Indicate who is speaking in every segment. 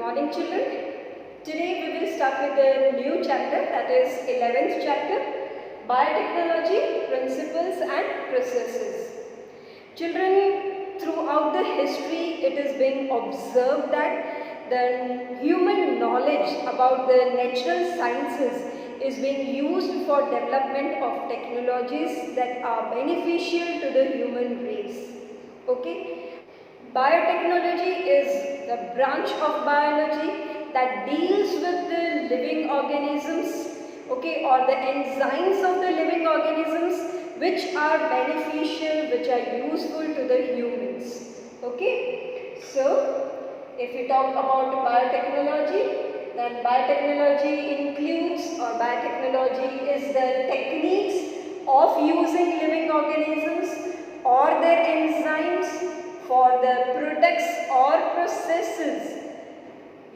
Speaker 1: morning children. Today we will start with a new chapter, that is 11th chapter, Biotechnology, Principles and Processes. Children, throughout the history it is being observed that the human knowledge about the natural sciences is being used for development of technologies that are beneficial to the human race. Okay? Biotechnology is the branch of biology that deals with the living organisms, okay, or the enzymes of the living organisms which are beneficial, which are useful to the humans. Okay, so if we talk about biotechnology, then biotechnology includes, or biotechnology is the techniques of using living organisms or their enzymes for the products or processes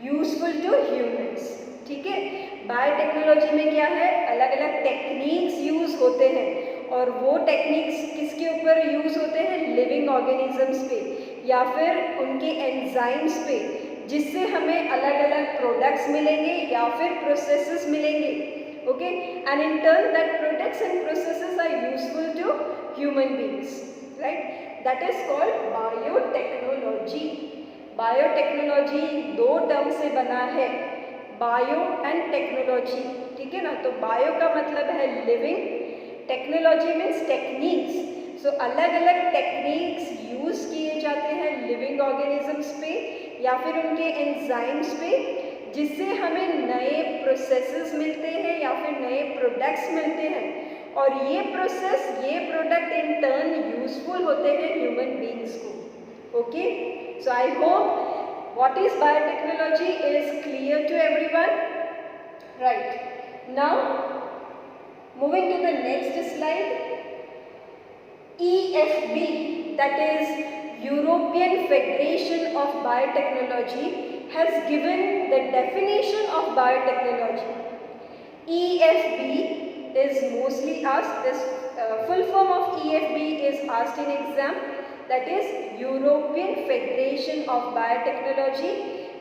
Speaker 1: useful to humans. ठीक है, biotechnology में क्या है, अलग अलग techniques use होते हैं और वो टेक्निक्स किसके ऊपर यूज होते हैं, लिविंग ऑर्गेनिजम्स पे या फिर उनके एंजाइम्स पे, जिससे हमें अलग अलग प्रोडक्ट्स मिलेंगे या फिर प्रोसेसेस मिलेंगे. Okay, and in turn that products and processes are useful to human beings, right. That is called biotechnology. Biotechnology दो टर्म से बना है, बायो एंड टेक्नोलॉजी. ठीक है ना, तो बायो का मतलब है लिविंग, टेक्नोलॉजी मीन्स टेक्निक्स. सो अलग अलग टेक्निक्स यूज किए जाते हैं लिविंग ऑर्गेनिजम्स पे या फिर उनके एंजाइम्स पे, जिससे हमें नए प्रोसेसेस मिलते हैं या फिर नए प्रोडक्ट्स मिलते हैं और ये प्रोसेस, ये प्रोडक्ट इन टर्न यूजफुल होते हैं ह्यूमन बीइंग्स को. Okay, so I hope what is biotechnology is clear to everyone. Right, now moving to the next slide. EFB, that is European Federation of Biotechnology, has given the definition of biotechnology. EFB is mostly asked, this full form of EFB is asked in exam, that is European Federation of Biotechnology,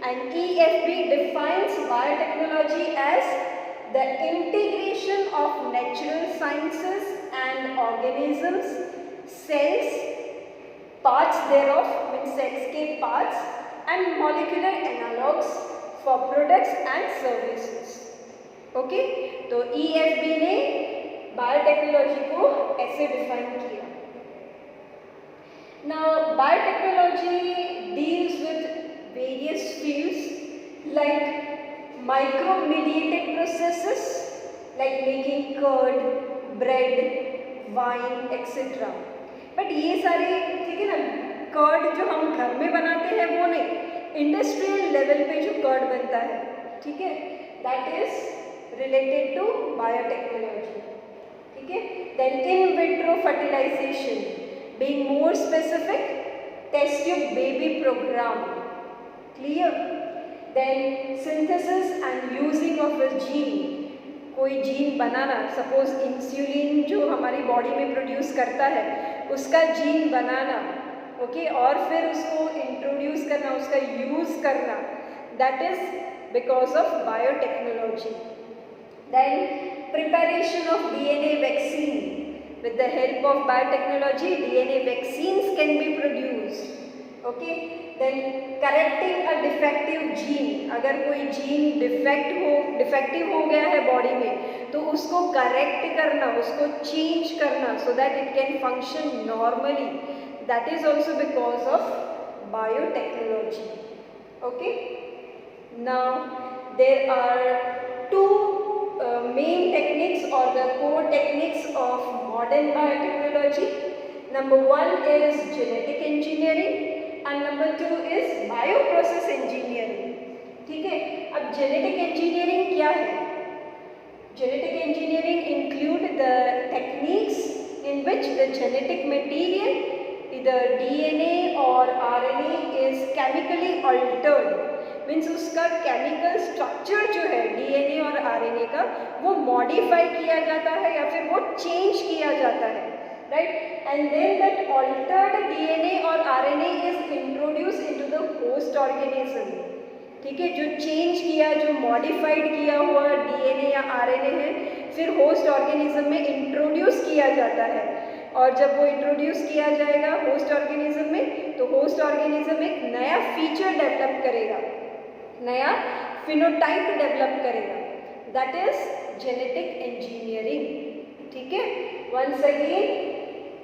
Speaker 1: and EFB defines biotechnology as the integration of natural sciences and organisms, cells, parts thereof, means cells के parts and molecular analogues for products and services. Okay, तो EFB ने biotechnology को ऐसे define किया. Now, biotechnology deals with various fields like micro-mediated processes like making curd, bread, wine, etc. But ये सारे, ठीक है ना, कर्ड जो हम घर में बनाते हैं वो नहीं, इंडस्ट्रियल लेवल पे जो कर्ड बनता है, ठीक है, that is related to biotechnology. ठीक है, then in vitro fertilization, being more specific, test tube baby program. Clear? Then synthesis and using of a gene, कोई जीन बनाना, सपोज इंसुलिन जो हमारी बॉडी में प्रोड्यूस करता है उसका जीन बनाना, ओके, और फिर उसको इंट्रोड्यूस करना, उसका यूज़ करना, that is because of biotechnology. Then preparation of DNA vaccine. With the help of biotechnology, DNA vaccines can be produced. Okay, then correcting a defective gene. अगर कोई जीन डिफेक्टिव हो गया है बॉडी में तो उसको करेक्ट करना, उसको चेंज करना so that it can function normally. That is also because of biotechnology. Okay, now there are two main techniques or the core techniques of modern biotechnology. Number one is genetic engineering and number two is bioprocess engineering. ठीक है, अब genetic engineering क्या है? Genetic engineering include the techniques in which the genetic material, either DNA or RNA, is chemically altered. Means उसका chemical structure जो है DNA और RNA का वो मॉडिफाई किया जाता है या फिर वो चेंज किया जाता है, right. And then that altered DNA और RNA is introduce into the host organism. ठीक ठीक है, जो चेंज किया, जो मॉडिफाइड किया हुआ डीएनए या आरएनए है फिर होस्ट ऑर्गेनिज्म में इंट्रोड्यूस किया जाता है। और जब वो इंट्रोड्यूस किया जाएगा होस्ट ऑर्गेनिज्म में, तो होस्ट ऑर्गेनिज्म एक नया फीचर डेवलप करेगा, नया फिनोटाइप डेवलप करेगा, दैट इज जेनेटिक इंजीनियरिंग। ठीक है, once again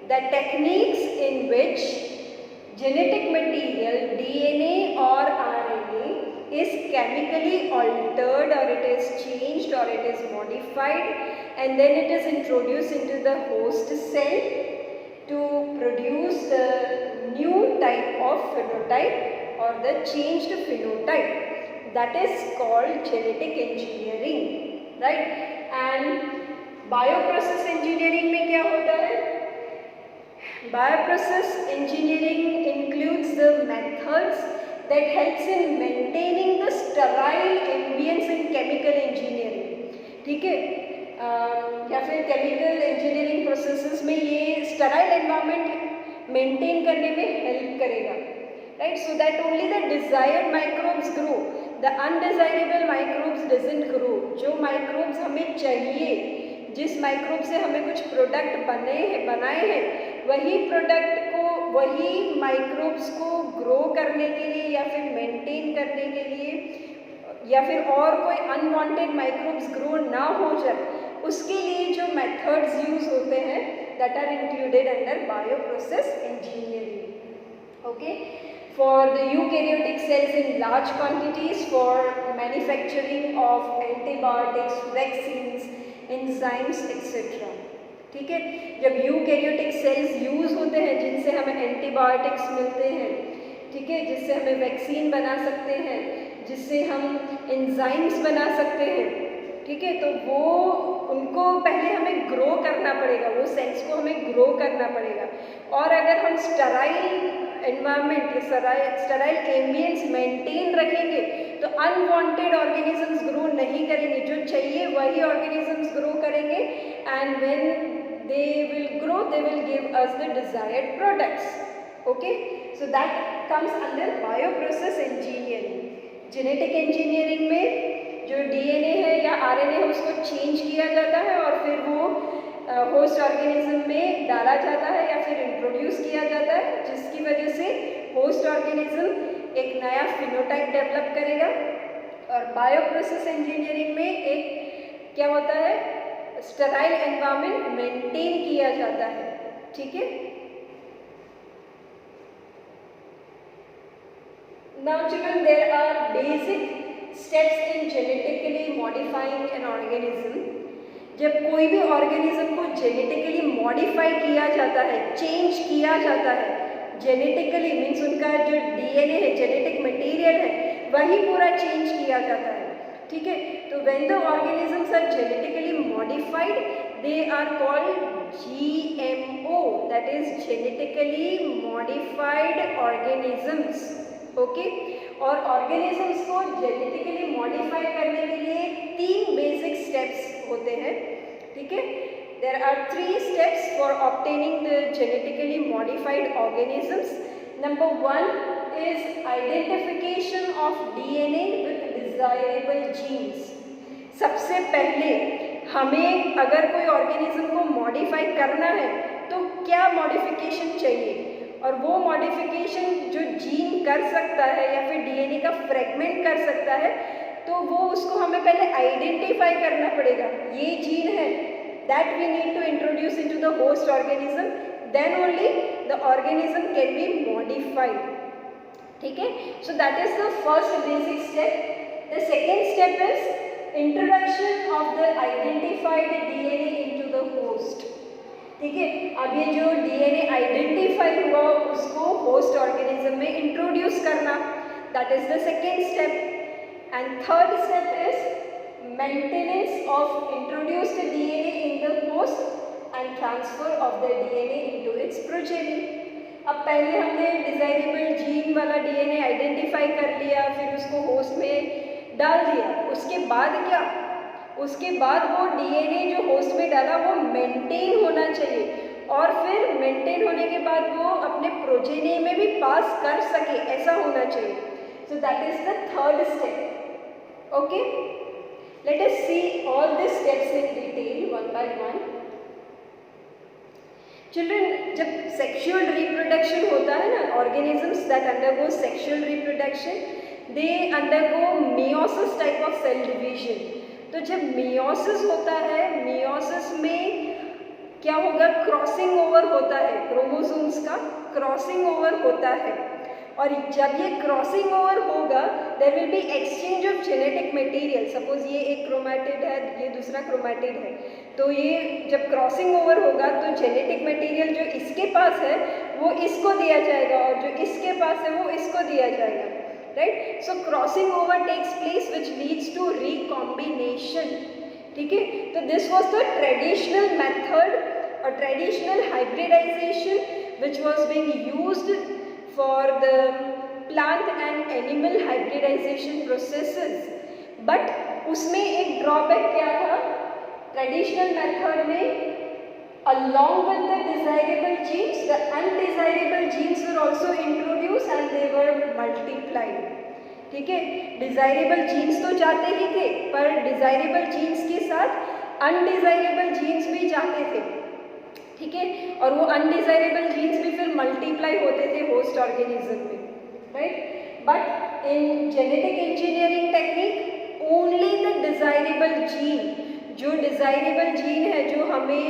Speaker 1: the techniques in which genetic material DNA or RNA is chemically altered or it is changed or it is modified and then it is introduced into the host cell to produce the new type of phenotype or the changed phenotype, that is called genetic engineering, right? And bioprocess engineering में क्या होता है? Bioprocess engineering includes the methods that helps in maintaining the sterile ambience in chemical engineering. ठीक है, या फिर chemical engineering processes में ये sterile environment maintain करने में help करेगा, right? So that only the desired microbes grow, the undesirable microbes doesn't grow. जो microbes हमें चाहिए, जिस माइक्रोब से हमें कुछ प्रोडक्ट बनाए हैं वही प्रोडक्ट को, वही माइक्रोब्स को ग्रो करने के लिए या फिर मेंटेन करने के लिए या फिर और कोई अनवांटेड माइक्रोब्स ग्रो ना हो जाए उसके लिए जो मेथड्स यूज होते हैं that are included under bioprocess engineering. Okay, for the eukaryotic cells in large quantities for manufacturing of antibiotics, vaccines, enzymes etc. ठीक है, जब यूकैरियोटिक सेल्स यूज होते हैं जिनसे हमें एंटीबायोटिक्स मिलते हैं, ठीक है, जिससे हमें वैक्सीन बना सकते हैं, जिससे हम एंजाइम्स बना सकते हैं, ठीक है, तो वो उनको पहले हमें ग्रो करना पड़ेगा, वो सेल्स को हमें ग्रो करना पड़ेगा। और अगर हम Sterlite environment, Sterlite ambience maintain रखेंगे तो अनवांटेड ऑर्गेनिजम्स ग्रो नहीं करेंगे, जो चाहिए वही ऑर्गेनिजम्स ग्रो करेंगे and when they will grow they will give us the desired products. Okay, so that comes under bioprocess engineering. genetic engineering में जो DNA है या RNA है उसको चेंज किया जाता है और फिर वो होस्ट ऑर्गेनिज्म में डाला जाता है या फिर इंट्रोड्यूस किया जाता है, जिसकी वजह से होस्ट ऑर्गेनिज्म एक नया फिनोटाइप डेवलप करेगा। और बायोप्रोसेस इंजीनियरिंग में एक क्या होता है, स्टेराइल एनवायरनमेंट मेंटेन किया जाता है। ठीक है, now children there are basic steps in genetically modifying an organism. जब कोई भी ऑर्गेनिज्म को जेनेटिकली मॉडिफाई किया जाता है, चेंज किया जाता है, जेनेटिकली मीन्स उनका जो डीएनए है, जेनेटिक मटेरियल है, वही पूरा चेंज किया जाता है। ठीक है, तो when the organisms are genetically modified they are called GMO, that is genetically modified organisms. Okay, और ऑर्गेनिजम्स को जेनेटिकली मॉडिफाई करने के लिए 3 बेसिक स्टेप्स होते हैं। ठीक है, there are 3 steps for obtaining the genetically modified organisms. Number 1 is identification of DNA with desirable genes. सबसे पहले हमें अगर कोई ऑर्गेनिज्म को मॉडिफाई करना है तो क्या मॉडिफिकेशन चाहिए, और वो मॉडिफिकेशन जो जीन कर सकता है या फिर डीएनए का फ्रेगमेंट कर सकता है, तो वो उसको हमें पहले आइडेंटिफाई करना पड़ेगा। ये जीन है, that we need to introduce into the host organism, then only the organism can be modified. ठीक है, so that is the first basic step. The second step is introduction of the identified DNA into the host. ठीक है, अब ये जो DNA identify हुआ उसको host organism में इंट्रोड्यूस करना, that is the second step. And third step is maintenance of introduced DNA in the host and transfer of the DNA into its progeny. अब पहले हमने डिजायरेबल जीन वाला DNA identify कर लिया, फिर उसको होस्ट में डाल दिया, उसके बाद क्या, उसके बाद वो डीएनए जो होस्ट में डाला वो मेंटेन होना चाहिए और फिर मेंटेन होने के बाद वो अपने प्रोजेनी में भी पास कर सके, ऐसा होना चाहिए। सो that is the third step. Okay, let us see all these steps in detail one by one. Children, जब sexual reproduction होता है ना, organisms that undergo sexual reproduction, they undergo meiosis type of cell division. तो जब meiosis होता है, meiosis में क्या होगा, क्रॉसिंग ओवर होता है, क्रोमोसोम्स का क्रॉसिंग ओवर होता है, और जब ये क्रॉसिंग ओवर होगा there will be exchange of genetic material. Suppose ये एक क्रोमैटिड है, ये दूसरा क्रोमैटिड है, तो ये जब क्रॉसिंग ओवर होगा तो जेनेटिक मटेरियल जो इसके पास है वो इसको दिया जाएगा, और जो इसके पास है वो इसको दिया जाएगा, right. So crossing over takes place which leads to recombination. ठीक है, तो this was the traditional method or traditional hybridization which was being used for the plant and animal hybridization processes. But उसमें एक drawback क्या था, traditional method में along with the desirable genes, the undesirable genes were also introduced and they were multiplied. ठीक है, desirable jeans तो जाते ही थे, पर डिज़ायरेबल जीन्स के साथ अनडिज़ायरेबल जीन्स भी जाते थे. ठीक है, और वो अनडिज़ायरेबल जीन्स भी फिर मल्टीप्लाई होते थे होस्ट ऑर्गेनिज्म में, right. But in genetic engineering technique only the desirable gene, जो डिज़ायरेबल जीन है जो हमें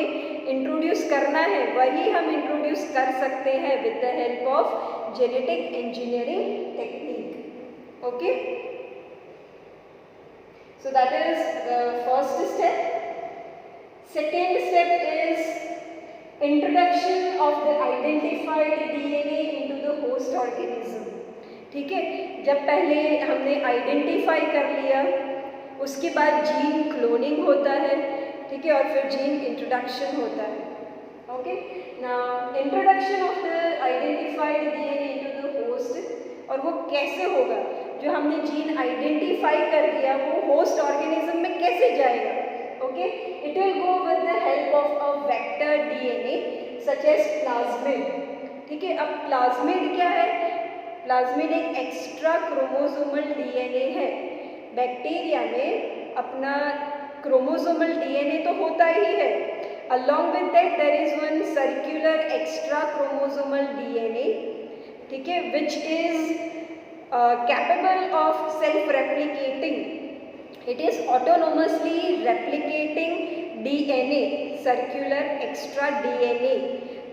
Speaker 1: इंट्रोड्यूस करना है वही हम इंट्रोड्यूस कर सकते हैं with the help of genetic engineering technique. Okay, so that is the first step. Second step is introduction of the identified DNA into the host organism. ठीक है, जब पहले हमने आइडेंटिफाई कर लिया, उसके बाद जीन क्लोनिंग होता है, ठीक है, और फिर जीन इंट्रोडक्शन होता है. Okay, now introduction of the identified DNA into the host, और वो कैसे होगा, जो हमने जीन आइडेंटिफाई कर दिया वो होस्ट ऑर्गेनिज्म में कैसे जाएगा. Okay, it will go with the help of a vector DNA such as plasmid. ठीक है, अब प्लाज्मिड क्या है, प्लाज्मिड एक एक्स्ट्रा क्रोमोसोमल डीएनए है. बैक्टीरिया में अपना क्रोमोसोमल डीएनए तो होता ही है, along with that there is one circular extra chromosomal DNA, ठीक है, which is capable of self replicating. It is autonomously replicating DNA, circular extra DNA.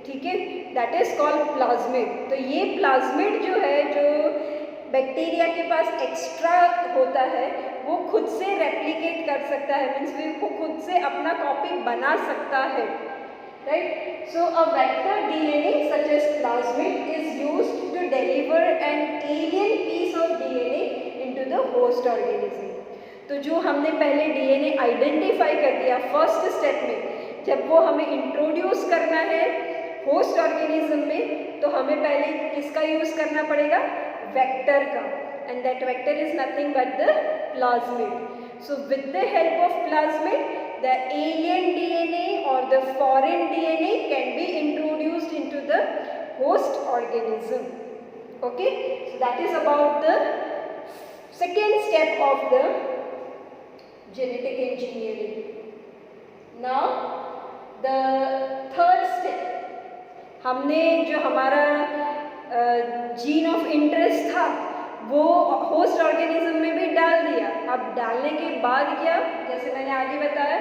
Speaker 1: ठीक है, that is called plasmid. तो ये plasmid जो है, जो बैक्टीरिया के पास एक्स्ट्रा होता है, वो खुद से रेप्लिकेट कर सकता है, मीन्स वो खुद से अपना कॉपी बना सकता है, right. So a vector DNA such as plasmid is used to deliver an alien piece of DNA into the host organism. तो जो हमने पहले डीएनए आइडेंटिफाई कर दिया फर्स्ट स्टेप में, जब वो हमें इंट्रोड्यूस करना है होस्ट ऑर्गेनिज्म में, तो हमें पहले किसका यूज़ करना पड़ेगा, वेक्टर का, and that vector is nothing but the plasmid. So with the help of plasmid the alien DNA और the foreign DNA can be introduced into the host organism. Okay, so that is about the second step of the genetic engineering. Now the third step, हमने जो हमारा gene of interest था वो host organism में भी डाल दिया. अब डालने के बाद क्या, जैसे मैंने आगे बताया,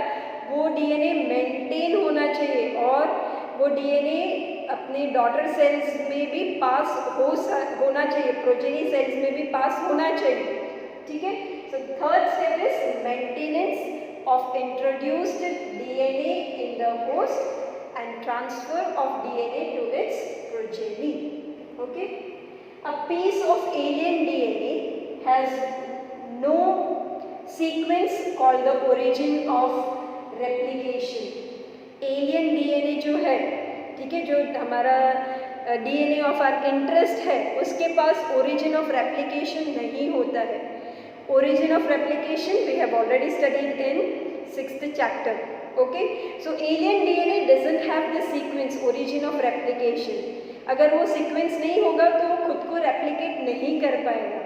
Speaker 1: वो डीएनए मेंटेन होना चाहिए और वो डीएनए अपने डॉटर सेल्स में भी पास होना चाहिए, प्रोजेनी सेल्स में भी पास होना चाहिए. ठीक है, so third step is maintenance of introduced DNA in the host and transfer of DNA to its progeny. Okay, a piece of alien DNA has no sequence called the origin of replication. Alien DNA जो है, ठीक है, जो हमारा DNA of our interest है, उसके पास origin of replication नहीं होता है. Origin of replication we have already studied in 6th chapter. Okay, so alien DNA doesn't have the sequence origin of replication. अगर वो सीक्वेंस नहीं होगा तो वो खुद को रेप्लिकेट नहीं कर पाएगा.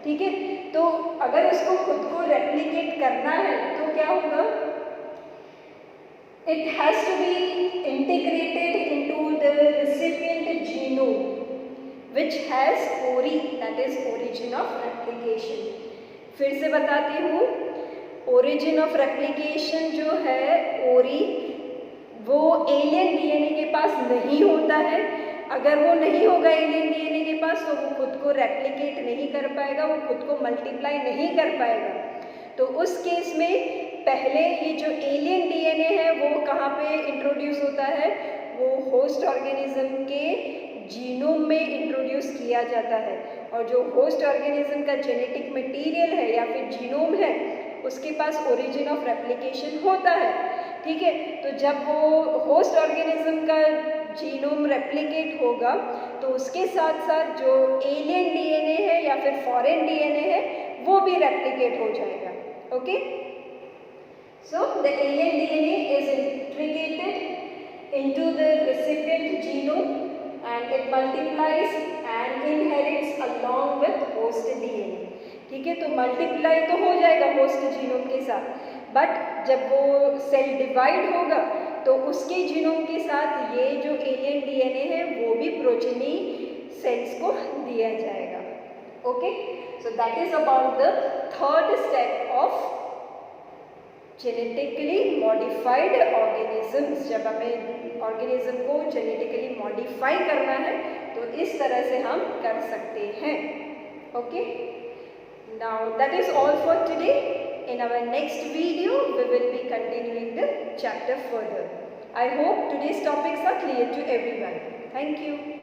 Speaker 1: ठीक है, तो अगर उसको खुद को रेप्लिकेट करना है तो क्या होगा, it has to be integrated into the recipient genome which has ORI, that is origin of replication. फिर से बताती हूँ, origin of replication जो है ORI, वो एलियन डीएनए के पास नहीं होता है। अगर वो नहीं होगा एलियन डीएनए के पास तो वो खुद को रेप्लिकेट नहीं कर पाएगा, वो खुद को मल्टीप्लाई नहीं कर पाएगा। तो उस केस में पहले ये जो एलियन डीएनए है वो कहाँ पे इंट्रोड्यूस होता है, वो होस्ट ऑर्गेनिज्म के जीनोम में इंट्रोड्यूस किया जाता है। और जो होस्ट ऑर्गेनिज्म का जेनेटिक मटेरियल है या फिर जीनोम है उसके पास ओरिजिन ऑफ रेप्लिकेशन होता है, ठीक है। तो जब वो होस्ट ऑर्गेनिज्म का जीनोम रेप्लिकेट होगा तो उसके साथ साथ जो एलियन डीएनए है या फिर फॉरेन डीएनए है वो भी रेप्लिकेट हो जाएगा, okay. So the alien DNA is integrated into the recipient genome and it multiplies and inherits along with host DNA, ठीक है। तो मल्टीप्लाई तो हो जाएगा होस्ट जीनोम के साथ, बट जब वो सेल डिवाइड होगा तो उसके जीनोम के साथ ये जो एलियन डीएनए है वो भी प्रोजेनी सेल्स को दिया जाएगा, okay. So that is about the third step of genetically modified organisms. जब हमें ऑर्गेनिज्म को जेनेटिकली मॉडिफाई करना है तो इस तरह से हम कर सकते हैं, okay. Now that is all for today. In our next video, we will be continuing the chapter further. I hope today's topics are clear to everyone. Thank you.